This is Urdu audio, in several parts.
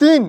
3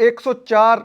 104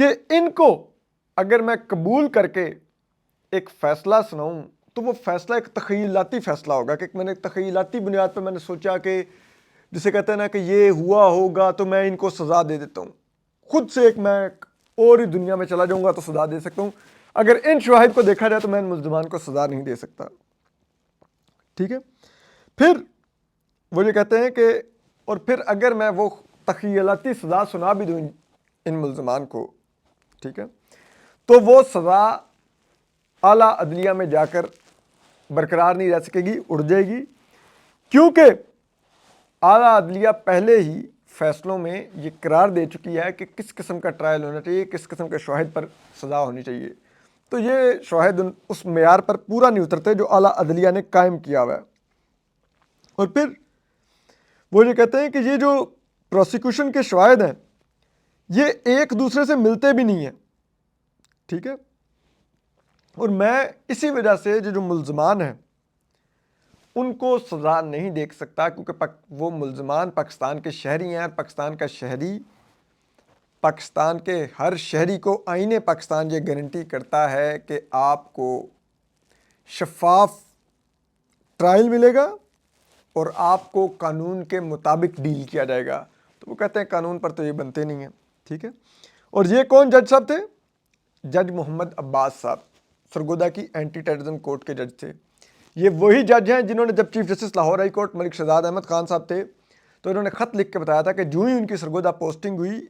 کہ ان کو اگر میں قبول کر کے ایک فیصلہ سناؤں تو وہ فیصلہ ایک تخیلاتی فیصلہ ہوگا کہ میں نے تخیلاتی بنیاد پہ میں نے سوچا کہ جسے کہتے ہیں نا کہ یہ ہوا ہوگا تو میں ان کو سزا دے دیتا ہوں، خود سے ایک میں اور ہی دنیا میں چلا جاؤں گا تو سزا دے سکتا ہوں. اگر ان شواہد کو دیکھا جائے تو میں ان ملزمان کو سزا نہیں دے سکتا. ٹھیک ہے. پھر وہ یہ کہتے ہیں کہ اور پھر اگر میں وہ تخیلاتی سزا سنا بھی دوں ان ملزمان کو، ٹھیک ہے، تو وہ سزا اعلیٰ عدلیہ میں جا کر برقرار نہیں رہ سکے گی، اڑ جائے گی، کیونکہ اعلیٰ عدلیہ پہلے ہی فیصلوں میں یہ قرار دے چکی ہے کہ کس قسم کا ٹرائل ہونا چاہیے، کس قسم کے شواہد پر سزا ہونی چاہیے. تو یہ شواہد اس معیار پر پورا نہیں اترتے جو اعلیٰ عدلیہ نے قائم کیا ہوا ہے. اور پھر وہ یہ کہتے ہیں کہ یہ جو پروسیکیوشن کے شواہد ہیں یہ ایک دوسرے سے ملتے بھی نہیں ہیں. ٹھیک ہے. اور میں اسی وجہ سے جو ملزمان ہیں ان کو سزا نہیں دیکھ سکتا، کیونکہ وہ ملزمان پاکستان کے شہری ہیں. پاکستان کا شہری، پاکستان کے ہر شہری کو آئین پاکستان یہ گارنٹی کرتا ہے کہ آپ کو شفاف ٹرائل ملے گا اور آپ کو قانون کے مطابق ڈیل کیا جائے گا. تو وہ کہتے ہیں قانون پر تو یہ بنتے نہیں ہیں. ٹھیک ہے. اور یہ کون جج صاحب تھے؟ جج محمد عباس صاحب، سرگودا کی اینٹی ٹیررزم کورٹ کے جج تھے. یہ وہی جج ہیں جنہوں نے جب chief justice Lahore high court Malik Shahzad Ahmad Khan صاحب تھے تو انہوں نے خط لکھ کے بتایا تھا کہ جو ہی ان کی سرگودا پوسٹنگ ہوئی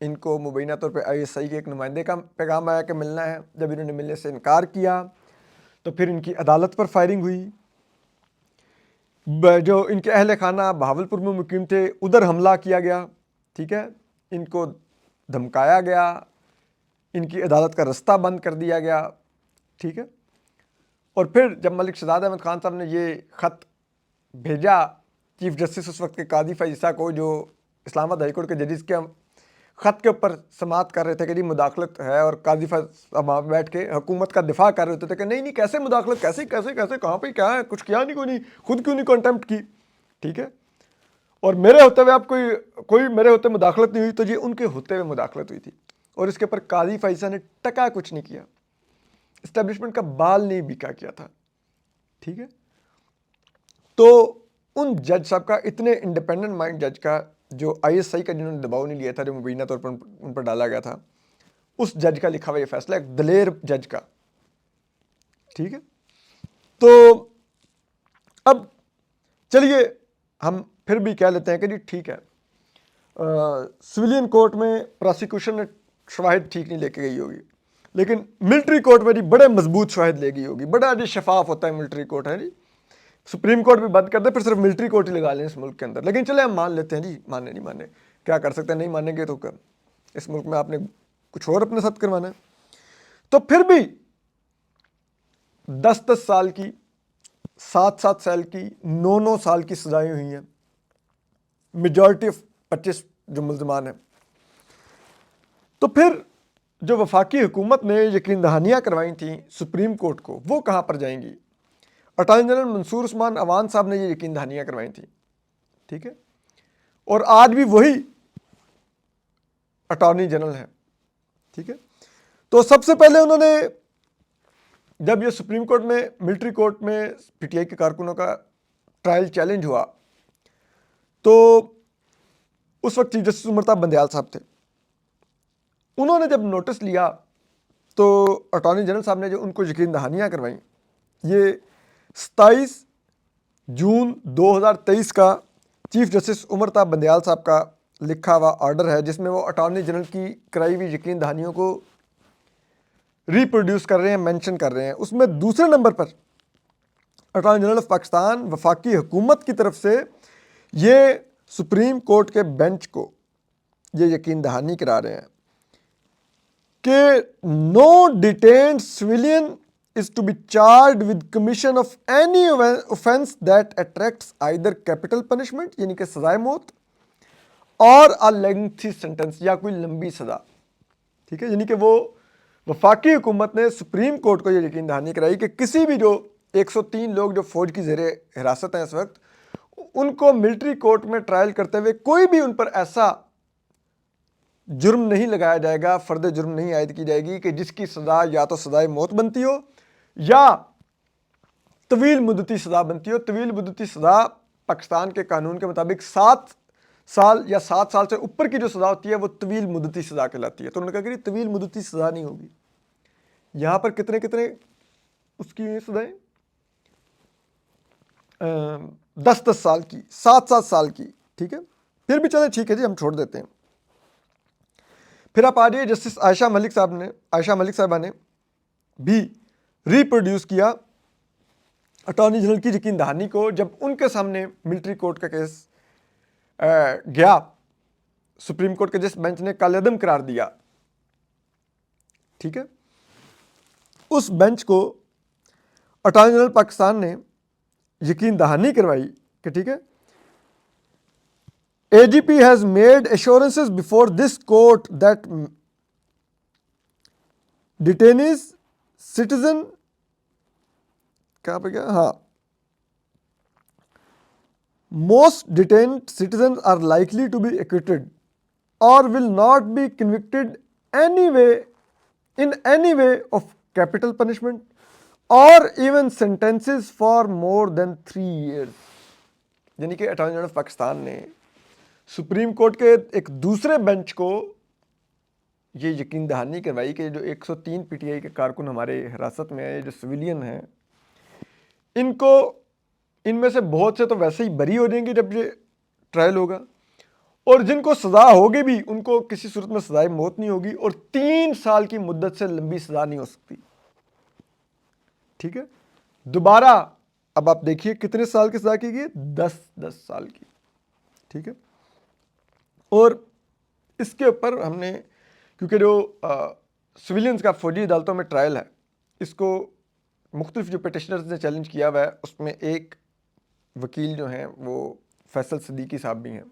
ان کو مبینہ طور پہ ISI کے ایک نمائندے کا پیغام آیا کہ ملنا ہے. جب انہوں نے ملنے سے انکار کیا تو پھر ان کی عدالت پر فائرنگ ہوئی. جو ان کے اہل خانہ بہاولپور میں مقیم تھے ادھر حملہ کیا گیا. ٹھیک ہے. ان کو دھمکایا گیا، ان کی عدالت کا رستہ بند کر دیا گیا. ٹھیک ہے. اور پھر جب ملک شہزاد احمد خان صاحب نے یہ خط بھیجا چیف جسٹس اس وقت کے قاضی فیض عیسیٰ کو، جو اسلام آباد ہائی کورٹ کے ججز کے خط کے اوپر سماعت کر رہے تھے کہ جی مداخلت ہے، اور قاضی فیض صاحب وہاں بیٹھ کے حکومت کا دفاع کر رہے ہوتے تھے کہ نہیں کیسے مداخلت، کیسے کہاں پہ کیا ہے، کچھ کیا نہیں، کوئی نہیں، خود کیوں نہیں کنٹمپٹ کی. ٹھیک ہے. اور میرے ہوتے ہوئے آپ کوئی میرے ہوتے مداخلت نہیں ہوئی، تو یہ ان کے ہوتے ہوئے مداخلت ہوئی تھی. اور اس کے اوپر قاضی فیض عیسیٰ نے ٹکا کچھ نہیں کیا، اسٹیبلشمنٹ کا بال نہیں بکا کیا تھا. ٹھیک ہے. تو ان جج صاحب کا، اتنے انڈیپینڈنٹ مائنڈ جج کا، جو ISI کا جنہوں نے دباؤ نہیں لیا تھا، جو مبینہ طور پر ان پر ڈالا گیا تھا، اس جج کا لکھا ہوا یہ فیصلہ، ایک دلیر جج کا. ٹھیک ہے. تو اب چلیے ہم پھر بھی کہہ لیتے ہیں کہ جی ٹھیک ہے، سویلین کورٹ میں پروسیکیوشن نے شواہد ٹھیک نہیں لے کے گئی ہوگی، لیکن ملٹری کورٹ میں جی بڑے مضبوط شواہد لے گئی ہوگی، بڑا جی شفاف ہوتا ہے ملٹری کورٹ ہے. جی سپریم کورٹ بھی بند کر دے، پھر صرف ملٹری کورٹ ہی لگا لیں اس ملک کے اندر. لیکن چلے ہم مان لیتے ہیں جی، مانے نہیں مانے کیا کر سکتے ہیں، نہیں مانیں گے تو اس ملک میں آپ نے کچھ اور اپنے ساتھ کروانا ہے. تو پھر بھی 10 سال کی، 7 سال کی، 9 سال کی سزائیں ہوئی ہیں میجورٹی آف 25 جو ملزمان ہیں. تو پھر جو وفاقی حکومت نے یقین دہانیاں کروائی تھیں سپریم کورٹ کو، وہ کہاں پر جائیں گی؟ اٹارنی جنرل منصور عثمان اوان صاحب نے یہ یقین دہانیاں کروائی تھیں. ٹھیک ہے. اور آج بھی وہی اٹارنی جنرل ہیں. ٹھیک ہے. تو سب سے پہلے انہوں نے جب یہ سپریم کورٹ میں، ملٹری کورٹ میں PTI کے کارکنوں کا ٹرائل چیلنج ہوا تو اس وقت چیف جسٹس عمر طاہر بندیال صاحب تھے. انہوں نے جب نوٹس لیا تو اٹارنی جنرل صاحب نے جو ان کو یقین دہانیاں کروائیں، یہ 27 جون 2023 کا چیف جسٹس عمر طاہر بندیال صاحب کا لکھا ہوا آرڈر ہے، جس میں وہ اٹارنی جنرل کی کرائی ہوئی یقین دہانیوں کو ریپروڈیوس کر رہے ہیں، مینشن کر رہے ہیں. اس میں دوسرے number per attorney general of Pakistan وفاقی حکومت کی طرف سے یہ سپریم کورٹ کے بینچ کو یہ یقین دہانی کرا رہے ہیں کہ نو ڈیٹینڈ civilian is to be charged with commission of any offense that attracts either capital punishment یعنی کہ سزائے موت اور a lengthy sentence یا کوئی لمبی سزا. ٹھیک ہے. یعنی کہ وہ وفاقی حکومت نے سپریم کورٹ کو یہ یقین دہانی کرائی کہ کسی بھی جو 103 لوگ جو فوج کی زیر حراست ہیں اس وقت، ان کو ملٹری کورٹ میں ٹرائل کرتے ہوئے کوئی بھی ان پر ایسا جرم نہیں لگایا جائے گا, فرد جرم نہیں عائد کی جائے گی کہ جس کی سزا یا تو سزائے موت بنتی ہو یا طویل مدتی سزا بنتی ہو. طویل مدتی سزا پاکستان کے قانون کے مطابق 7 سال یا 7 سال سے اوپر کی جو سزا ہوتی ہے وہ طویل مدتی سزا کہلاتی ہے. تو انہوں نے کہا کہ طویل مدتی سزا نہیں ہوگی. یہاں پر کتنے اس کی سزائیں 10 سال کی, 7 سال کی. ٹھیک ہے, پھر بھی چلیں ٹھیک ہے جی, ہم چھوڑ دیتے ہیں. پھر آپ آ جائیے جسٹس عائشہ ملک صاحبہ نے بھی ریپروڈیوس کیا اٹارنی جنرل کی یقین دہانی کو جب ان کے سامنے ملٹری کورٹ کا کیس گیا. سپریم کورٹ کے جس بینچ نے کالعدم قرار دیا, ٹھیک ہے, اس بینچ کو اٹارنی جنرل پاکستان نے یقین دہانی کروائی کہ ٹھیک ہے, AGP has made assurances before this court that detainees citizen کہاں پہ گیا, ہاں, most detained citizens are likely to be acquitted or will not be convicted in any way of capital punishment or even sentences for more than 3 years. یعنی کہ اٹارنی جنرل آف پاکستان نے سپریم کورٹ کے ایک دوسرے بینچ کو یہ یقین دہانی کروائی کہ جو 103 PTI کے کارکن ہمارے حراست میں ہیں, جو سویلین ہیں, ان میں سے بہت سے تو ویسے ہی بری ہو جائیں گے جب یہ ٹرائل ہوگا, اور جن کو سزا ہوگی بھی ان کو کسی صورت میں سزائے موت نہیں ہوگی, اور 3 سال کی مدت سے لمبی سزا نہیں ہو سکتی. ٹھیک ہے, دوبارہ اب آپ دیکھیے کتنے سال کی سزا کی گئی, 10 سال کی. ٹھیک ہے, اور اس کے اوپر ہم نے, کیونکہ جو سویلینز کا فوجی عدالتوں میں ٹرائل ہے, اس کو مختلف جو پیٹیشنرز نے چیلنج کیا ہوا ہے, اس میں ایک وکیل جو ہیں وہ فیصل صدیقی صاحب بھی ہیں.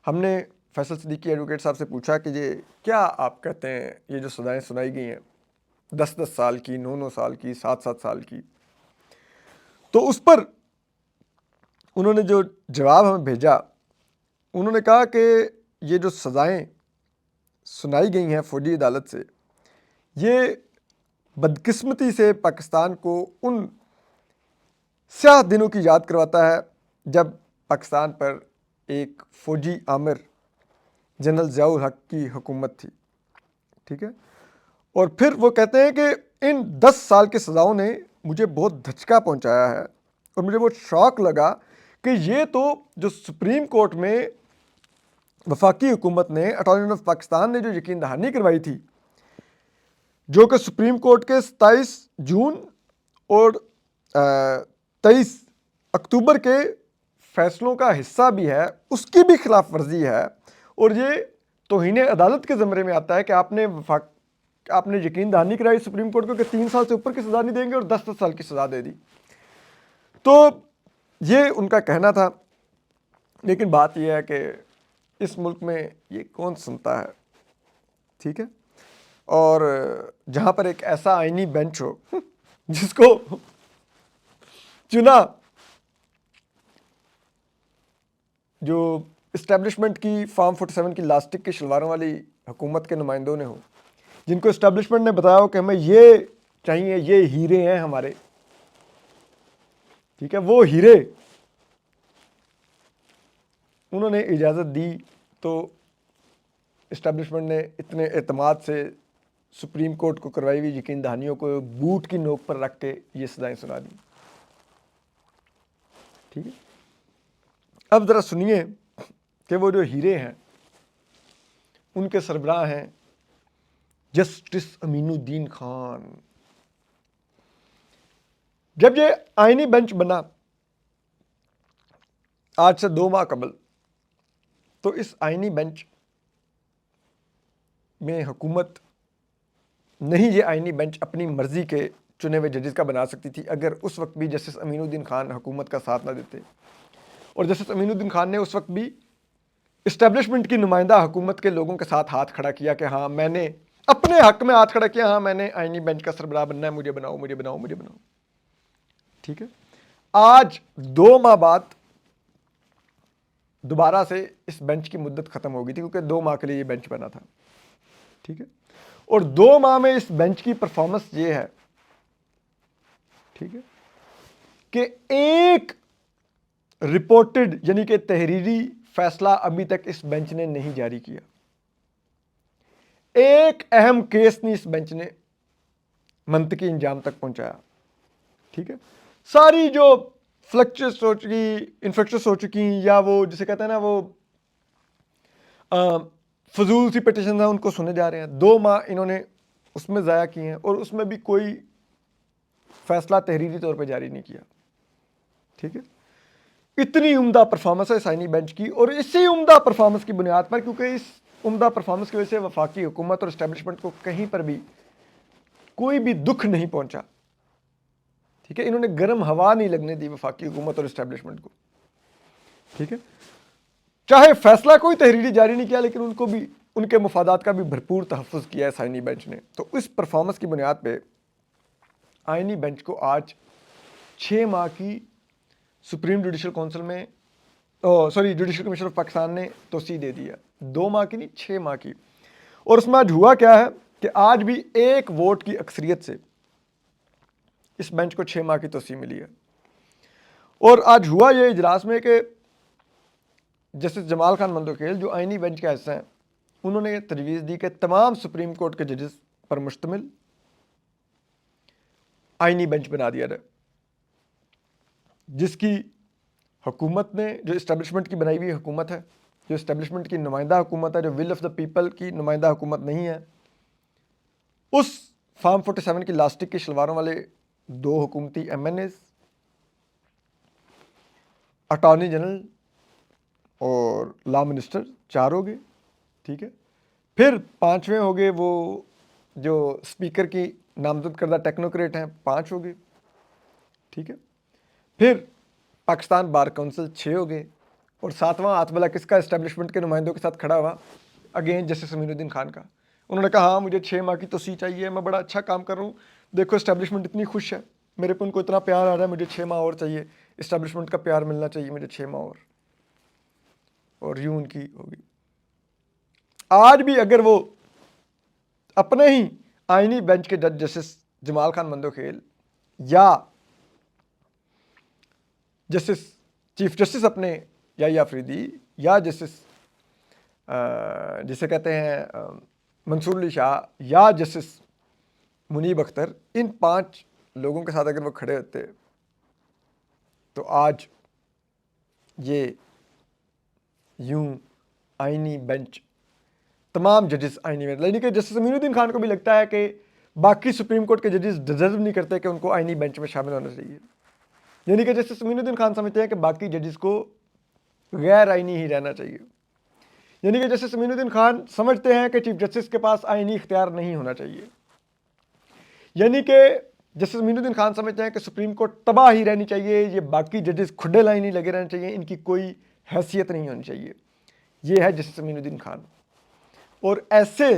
ہم نے فیصل صدیقی ایڈوکیٹ صاحب سے پوچھا کہ یہ کیا آپ کہتے ہیں یہ جو سزائیں سنائی گئی ہیں 10 سال کی, 9 سال کی, 7 سال کی, تو اس پر انہوں نے جو جواب ہمیں بھیجا, انہوں نے کہا کہ یہ جو سزائیں سنائی گئی ہیں فوجی عدالت سے, یہ بدقسمتی سے پاکستان کو ان سیاہ دنوں کی یاد کرواتا ہے جب پاکستان پر ایک فوجی آمر جنرل ضیاء الحق کی حکومت تھی. ٹھیک ہے, اور پھر وہ کہتے ہیں کہ ان 10 سال کی سزاؤں نے مجھے بہت دھچکا پہنچایا ہے, اور مجھے بہت شوق لگا کہ یہ تو جو سپریم کورٹ میں وفاقی حکومت نے, اٹارنی جنرل آف پاکستان نے جو یقین دہانی کروائی تھی, جو کہ سپریم کورٹ کے 27 جون اور 23 اکتوبر کے فیصلوں کا حصہ بھی ہے, اس کی بھی خلاف ورزی ہے, اور یہ توہین عدالت کے زمرے میں آتا ہے کہ آپ نے یقین دہانی کرائی سپریم کورٹ کو کہ 3 سال سے اوپر کی سزا نہیں دیں گے اور 10 سال کی سزا دے دی. تو یہ ان کا کہنا تھا, لیکن بات یہ ہے کہ اس ملک میں یہ کون سنتا ہے. ٹھیک ہے, اور جہاں پر ایک ایسا آئینی بینچ ہو جس کو چنا جو اسٹیبلشمنٹ کی فارم 47 کی لاسٹک کی شلواروں والی حکومت کے نمائندوں نے ہو, جن کو اسٹیبلشمنٹ نے بتایا ہو کہ ہمیں یہ چاہیے, یہ ہیرے ہیں ہمارے. ٹھیک ہے, وہ ہیرے انہوں نے اجازت دی تو اسٹیبلشمنٹ نے اتنے اعتماد سے سپریم کورٹ کو کروائی ہوئی یقین دہانیوں کو بوٹ کی نوک پر رکھ کے یہ سزائیں سنا دی. ٹھیک ہے, اب ذرا سنیے کہ وہ جو ہیرے ہیں ان کے سربراہ ہیں جسٹس امین الدین خان. جب یہ آئینی بینچ بنا آج سے 2 ماہ قبل, تو اس آئینی بینچ میں حکومت نہیں, یہ آئینی بینچ اپنی مرضی کے چنے ہوئے ججز کا بنا سکتی تھی اگر اس وقت بھی جسٹس امین الدین خان حکومت کا ساتھ نہ دیتے. اور جسٹس امین الدین خان نے اس وقت بھی اسٹیبلشمنٹ کی نمائندہ حکومت کے لوگوں کے ساتھ ہاتھ کھڑا کیا کہ ہاں میں نے اپنے حق میں ہاتھ کھڑا کیا, ہاں میں نے آئینی بینچ کا سربراہ بننا ہے, مجھے بناؤ مجھے بناؤ مجھے بناؤ. ٹھیک ہے, آج 2 ماہ بعد دوبارہ سے اس بینچ کی مدت ختم ہو گئی تھی کیونکہ 2 ماہ کے لیے یہ بینچ بنا تھا. ٹھیک ہے, اور 2 ماہ میں اس بینچ کی پرفارمنس یہ ہے, ٹھیک ہے, کہ ایک رپورٹڈ یعنی کہ تحریری فیصلہ ابھی تک اس بینچ نے نہیں جاری کیا. ایک اہم کیس نہیں اس بینچ نے منطقی انجام تک پہنچایا. ٹھیک ہے, ساری جو فلکچوس ہو چکی, انفیکشس ہو چکی, یا وہ جسے کہتے ہیں نا وہ فضول سی پٹیشن ہیں, ان کو سنے جا رہے ہیں. 2 ماہ انہوں نے اس میں ضائع کیے ہیں اور اس میں بھی کوئی فیصلہ تحریری طور پہ جاری نہیں کیا. ٹھیک ہے, اتنی عمدہ پرفارمنس ہے سائنی بینچ کی, اور اسی عمدہ پرفارمنس کی بنیاد پر, کیونکہ اس عمدہ پرفارمنس کی وجہ سے وفاقی حکومت اور اسٹیبلشمنٹ کو کہیں پر بھی کوئی بھی دکھ نہیں پہنچا. ٹھیک ہے, انہوں نے گرم ہوا نہیں لگنے دی وفاقی حکومت اور اسٹیبلشمنٹ کو. ٹھیک ہے, چاہے فیصلہ کوئی تحریری جاری نہیں کیا, لیکن ان کو بھی ان کے مفادات کا بھی بھرپور تحفظ کیا ہے سائنی بینچ نے. تو اس پرفارمنس کی بنیاد پہ آئینی بینچ کو آج 6 ماہ کی سپریم جوڈیشل کونسل میں جوڈیشل کمیشن آف پاکستان نے توسیع دے دی ہے. 2 ماہ کی نہیں, 6 ماہ کی. اور اس میں آج ہوا کیا ہے کہ آج بھی ایک ووٹ کی اکثریت سے اس بینچ کو 6 ماہ کی توسیع ملی ہے. اور آج ہوا یہ اجلاس میں کہ جسٹس جمال خان مندوکیل جو آئینی بینچ کا حصہ ہیں, انہوں نے تجویز دی کہ تمام سپریم کورٹ کے ججز پر مشتمل آئینی بینچ بنا دیا جائے, جس کی حکومت نے, جو اسٹیبلشمنٹ کی بنائی ہوئی حکومت ہے, جو اسٹیبلشمنٹ کی نمائندہ حکومت ہے, جو ول آف دا پیپل کی نمائندہ حکومت نہیں ہے, اس فارم 47 کی لاسٹک کی شلواروں والے 2 حکومتی MNAs, attorney general اور لا منسٹر 4 ہو گئے. ٹھیک ہے, پھر 5ویں ہو گئے وہ جو اسپیکر کی نامزد کردہ ٹیکنوکریٹ ہیں, 5 ہو گئے. ٹھیک ہے, پھر پاکستان بار کونسل 6 ہو گئے, اور 7واں ہاتھ والا کس کا اسٹیبلشمنٹ کے نمائندوں کے ساتھ کھڑا ہوا, اگین جسٹس امین الدین خان کا. انہوں نے کہا ہاں مجھے 6 ماہ کی توسیع چاہیے, میں بڑا اچھا کام کر رہا ہوں, دیکھو اسٹیبلشمنٹ اتنی خوش ہے, میرے پہ ان کو اتنا پیار آ رہا ہے, مجھے 6 ماہ اور چاہیے, اسٹیبلشمنٹ کا پیار ملنا چاہیے مجھے 6 ماہ اور یوں ان کی ہوگی. آج بھی اگر وہ اپنے ہی آئینی بینچ کے جج جسٹس جمال خان مندوکیل یا جسٹس چیف جسٹس اپنے یا آفریدی یا جسٹس جسے کہتے ہیں منصور علی شاہ یا جسٹس منیب اختر, ان 5 لوگوں کے ساتھ اگر وہ کھڑے ہوتے تو آج یہ یوں آئینی بینچ تمام ججز آئینی بینچ, یعنی کہ جسٹس امین الدین خان کو بھی لگتا ہے کہ باقی سپریم کورٹ کے ججز ڈیزرو نہیں کرتے کہ ان کو آئینی بینچ میں شامل ہونا چاہیے. یعنی کہ جسٹس امین الدین خان سمجھتے ہیں کہ باقی ججز کو غیر آئینی ہی رہنا چاہیے. یعنی کہ جسٹس امین الدین خان سمجھتے ہیں کہ چیف جسٹس کے پاس آئینی اختیار نہیں ہونا چاہیے. یعنی کہ جسٹس امین الدین خان سمجھتے ہیں کہ سپریم کورٹ تباہ ہی رہنی چاہیے, یہ باقی ججز کھڈے لائن نہیں لگے رہنے چاہیے, ان کی کوئی حیثیت نہیں ہونی چاہیے. یہ ہے جسٹس امین الدین خان. اور ایسے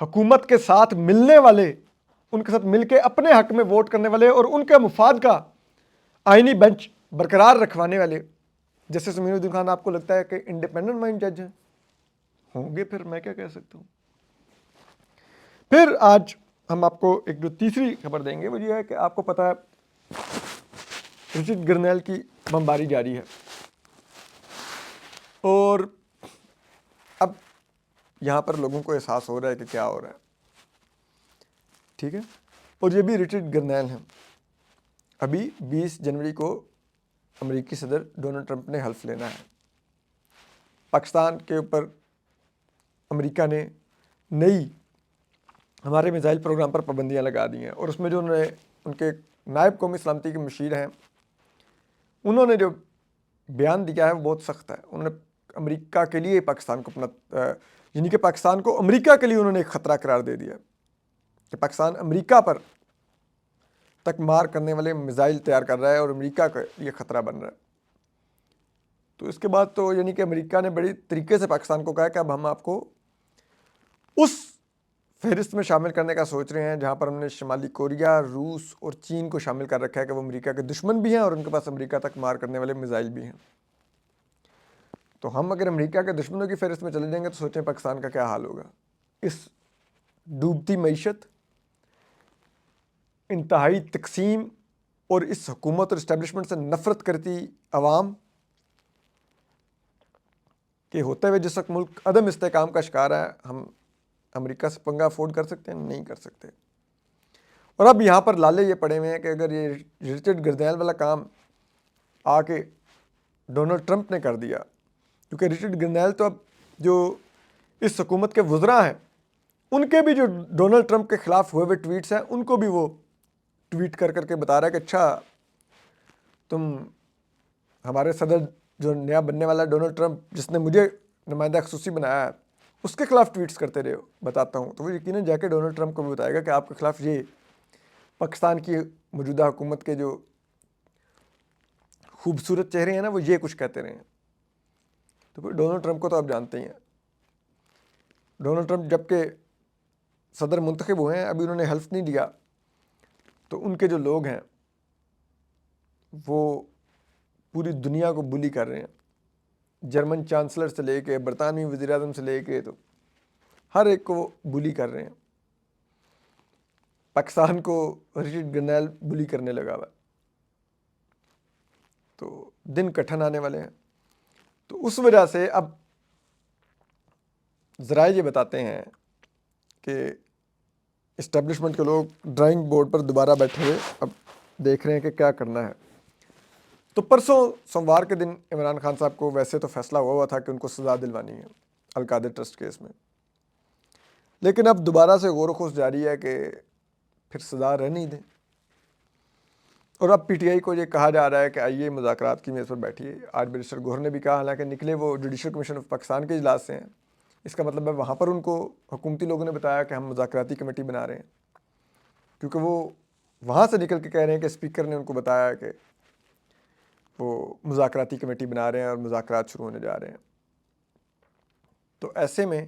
حکومت کے ساتھ ملنے والے, ان کے ساتھ مل کے اپنے حق میں ووٹ کرنے والے اور ان کے مفاد کا آئینی بینچ برقرار رکھوانے والے جسٹس امین الدین خان, آپ کو لگتا ہے کہ انڈیپینڈنٹ مائنڈ جج ہیں؟ ہوں گے, پھر میں کیا کہہ سکتا ہوں. پھر آج ہم آپ کو ایک جو تیسری خبر دیں گے وہ یہ ہے کہ آپ کو پتہ ہے رچرڈ گرنیل کی بمباری جاری ہے, اور اب یہاں پر لوگوں کو احساس ہو رہا ہے کہ کیا ہو رہا ہے. ٹھیک ہے, اور یہ بھی رچرڈ گرنیل ہیں. ابھی 20 جنوری کو امریکی صدر ڈونلڈ ٹرمپ نے حلف لینا ہے. پاکستان کے اوپر امریکہ نے نئی ہمارے میزائل پروگرام پر پابندیاں لگا دی ہیں, اور اس میں جو انہوں نے ان کے نائب قومی سلامتی کے مشیر ہیں, انہوں نے جو بیان دیا ہے وہ بہت سخت ہے. انہوں نے امریکہ کے لیے پاکستان کو اپنا یعنی کہ پاکستان کو امریکہ کے لیے انہوں نے ایک خطرہ قرار دے دیا کہ پاکستان امریکہ پر تک مار کرنے والے میزائل تیار کر رہا ہے اور امریکہ کا یہ خطرہ بن رہا ہے. تو اس کے بعد تو یعنی کہ امریکہ نے بڑی طریقے سے پاکستان کو کہا کہ اب ہم آپ کو اس فہرست میں شامل کرنے کا سوچ رہے ہیں جہاں پر ہم نے شمالی کوریا, روس اور چین کو شامل کر رکھا ہے کہ وہ امریکہ کے دشمن بھی ہیں اور ان کے پاس امریکہ تک مار کرنے والے میزائل بھی ہیں. تو ہم اگر امریکہ کے دشمنوں کی فہرست میں چلے جائیں گے تو سوچیں پاکستان کا کیا حال ہوگا. اس ڈوبتی معیشت، انتہائی تقسیم اور اس حکومت اور اسٹیبلشمنٹ سے نفرت کرتی عوام کہ ہوتے ہوئے جس وقت ملک عدم استحکام کا شکار ہے، ہم امریکہ سے پنگا افورڈ کر سکتے ہیں؟ نہیں کر سکتے. اور اب یہاں پر لالے یہ پڑے ہوئے ہیں کہ اگر یہ رچرڈ گردیل والا کام آ کے ڈونلڈ ٹرمپ نے کر دیا، کیونکہ رچرڈ گردیل تو اب جو اس حکومت کے وزراء ہیں ان کے بھی جو ڈونلڈ ٹرمپ کے خلاف ہوئے ہوئے ٹویٹس ہیں ان کو بھی وہ ٹویٹ کر کر کے بتا رہا ہے کہ اچھا تم ہمارے صدر جو نیا بننے والا ہے ڈونلڈ ٹرمپ، جس نے مجھے نمائندہ خصوصی بنایا ہے، اس کے خلاف ٹویٹس کرتے رہے ہو. بتاتا ہوں تو وہ یقیناً جا کے ڈونلڈ ٹرمپ کو بھی بتائے گا کہ آپ کے خلاف یہ پاکستان کی موجودہ حکومت کے جو خوبصورت چہرے ہیں نا وہ یہ کچھ کہتے رہے ہیں. تو پھر ڈونلڈ ٹرمپ کو تو آپ جانتے ہی ہیں. ڈونلڈ ٹرمپ جب کہ صدر منتخب ہوئے ہیں، ابھی انہوں نے حلف نہیں دیا، تو ان کے جو لوگ ہیں وہ پوری دنیا کو بلی کر رہے ہیں. جرمن چانسلر سے لے کے برطانوی وزیر اعظم سے لے کے تو ہر ایک کو بلی کر رہے ہیں. پاکستان کو رچرڈ گردیل بلی کرنے لگا ہوا. تو دن کٹھن آنے والے ہیں. تو اس وجہ سے اب ذرائع یہ بتاتے ہیں کہ اسٹیبلشمنٹ کے لوگ ڈرائنگ بورڈ پر دوبارہ بیٹھے ہوئے اب دیکھ رہے ہیں کہ کیا کرنا ہے. تو پرسوں سوموار کے دن عمران خان صاحب کو ویسے تو فیصلہ ہوا تھا کہ ان کو سزا دلوانی ہے القادر ٹرسٹ کیس میں، لیکن اب دوبارہ سے غور و خوض جاری ہے کہ پھر سزا رہنے ہی دیں. اور اب پی ٹی آئی کو یہ کہا جا رہا ہے کہ آئیے مذاکرات کی میز پر بیٹھیے. آج بیرسٹر گوہر نے بھی کہا، حالانکہ نکلے وہ جوڈیشل کمیشن آف پاکستان کے اجلاس سے ہیں، اس کا مطلب ہے وہاں پر ان کو حکومتی لوگوں نے بتایا کہ ہم مذاکراتی کمیٹی بنا رہے ہیں، کیونکہ وہ وہاں سے نکل کے کہہ رہے ہیں کہ اسپیکر نے ان کو بتایا کہ وہ مذاکراتی کمیٹی بنا رہے ہیں اور مذاکرات شروع ہونے جا رہے ہیں. تو ایسے میں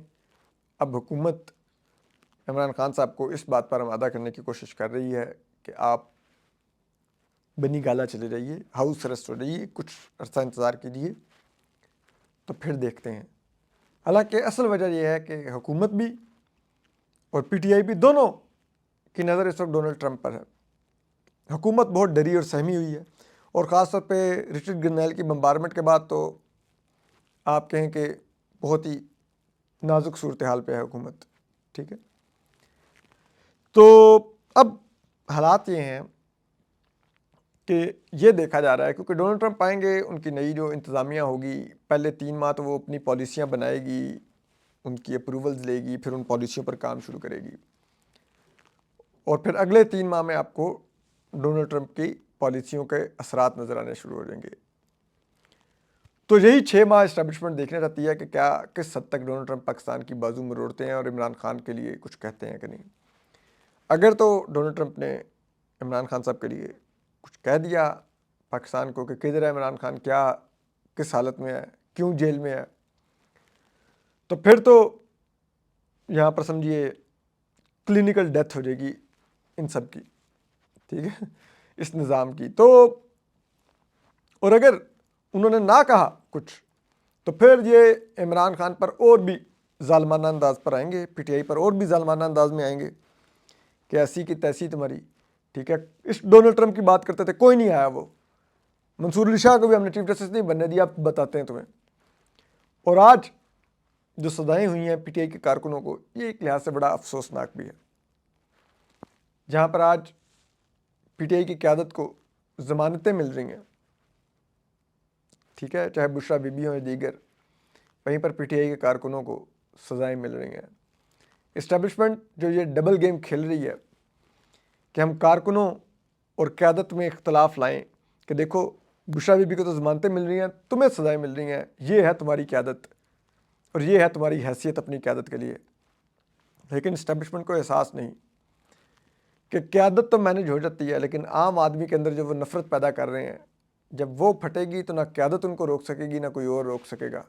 اب حکومت عمران خان صاحب کو اس بات پر آمادہ کرنے کی کوشش کر رہی ہے کہ آپ بنی گالا چلے جائیے، ہاؤس اریسٹ ہو جائیے، کچھ عرصہ انتظار کیجیے تو پھر دیکھتے ہیں. حالانکہ اصل وجہ یہ ہے کہ حکومت بھی اور پی ٹی آئی بھی دونوں کی نظر اس وقت ڈونلڈ ٹرمپ پر ہے. حکومت بہت ڈری اور سہمی ہوئی ہے، اور خاص طور پہ رچرڈ گردیل کی بمبارمنٹ کے بعد تو آپ کہیں کہ بہت ہی نازک صورتحال پہ ہے حکومت. ٹھیک ہے، تو اب حالات یہ ہیں کہ یہ دیکھا جا رہا ہے کیونکہ ڈونلڈ ٹرمپ آئیں گے، ان کی نئی جو انتظامیہ ہوگی، پہلے 3 ماہ تو وہ اپنی پالیسیاں بنائے گی، ان کی اپروولز لے گی، پھر ان پالیسیوں پر کام شروع کرے گی، اور پھر اگلے 3 ماہ میں آپ کو ڈونلڈ ٹرمپ کی پالیسیوں کے اثرات نظر آنے شروع ہو جائیں گے. تو یہی 6 ماہ اسٹیبلشمنٹ دیکھنا چاہتی ہے کہ کیا کس حد تک ڈونلڈ ٹرمپ پاکستان کی بازو مروڑتے ہیں اور عمران خان کے لیے کچھ کہتے ہیں کہ نہیں. اگر تو ڈونلڈ ٹرمپ نے عمران خان صاحب کے لیے کچھ کہہ دیا پاکستان کو کہ کدھر ہے عمران خان، کیا کس حالت میں ہے، کیوں جیل میں ہے، تو پھر تو یہاں پر سمجھیے کلینکل ڈیتھ ہو جائے گی ان سب کی. ٹھیک ہے، اس نظام کی. تو اور اگر انہوں نے نہ کہا کچھ تو پھر یہ عمران خان پر اور بھی ظالمانہ انداز پر آئیں گے، پی ٹی آئی پر اور بھی ظالمانہ انداز میں آئیں گے کہ ایسی کی تیسی تمہاری. ٹھیک ہے، اس ڈونلڈ ٹرمپ کی بات کرتے تھے، کوئی نہیں آیا. وہ منصور علی شاہ کو بھی ہم نے چیف جسٹس نہیں بننے دیا، آپ بتاتے ہیں تمہیں. اور آج جو سزائیں ہوئی ہیں پی ٹی آئی کے کارکنوں کو، یہ ایک لحاظ سے بڑا افسوسناک بھی ہے، جہاں پر آج پی ٹی آئی کی قیادت کو ضمانتیں مل رہی ہیں. ٹھیک ہے، چاہے بشرا بی بی ہوں یا دیگر، وہیں پر پی ٹی آئی کے کارکنوں کو سزائیں مل رہی ہیں. اسٹیبلشمنٹ جو یہ ڈبل گیم کھیل رہی ہے کہ ہم کارکنوں اور قیادت میں اختلاف لائیں کہ دیکھو بشرا بی بی کو تو ضمانتیں مل رہی ہیں، تمہیں سزائیں مل رہی ہیں، یہ ہے تمہاری قیادت اور یہ ہے تمہاری حیثیت اپنی قیادت کے لیے. لیکن اسٹیبلشمنٹ کو احساس نہیں کہ قیادت تو مینج ہو جاتی ہے، لیکن عام آدمی کے اندر جو وہ نفرت پیدا کر رہے ہیں، جب وہ پھٹے گی تو نہ قیادت ان کو روک سکے گی، نہ کوئی اور روک سکے گا.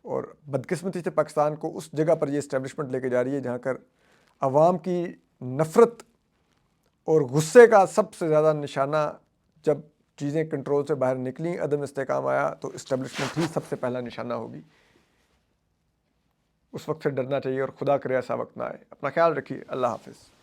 اور بدقسمتی سے پاکستان کو اس جگہ پر یہ اسٹیبلشمنٹ لے کے جا رہی ہے جہاں پر عوام کی نفرت اور غصے کا سب سے زیادہ نشانہ جب چیزیں کنٹرول سے باہر نکلیں، عدم استحکام آیا تو اسٹیبلشمنٹ ہی سب سے پہلا نشانہ ہوگی. اس وقت سے ڈرنا چاہیے اور خدا کرے ایسا وقت نہ آئے. اپنا خیال رکھیے. اللہ حافظ.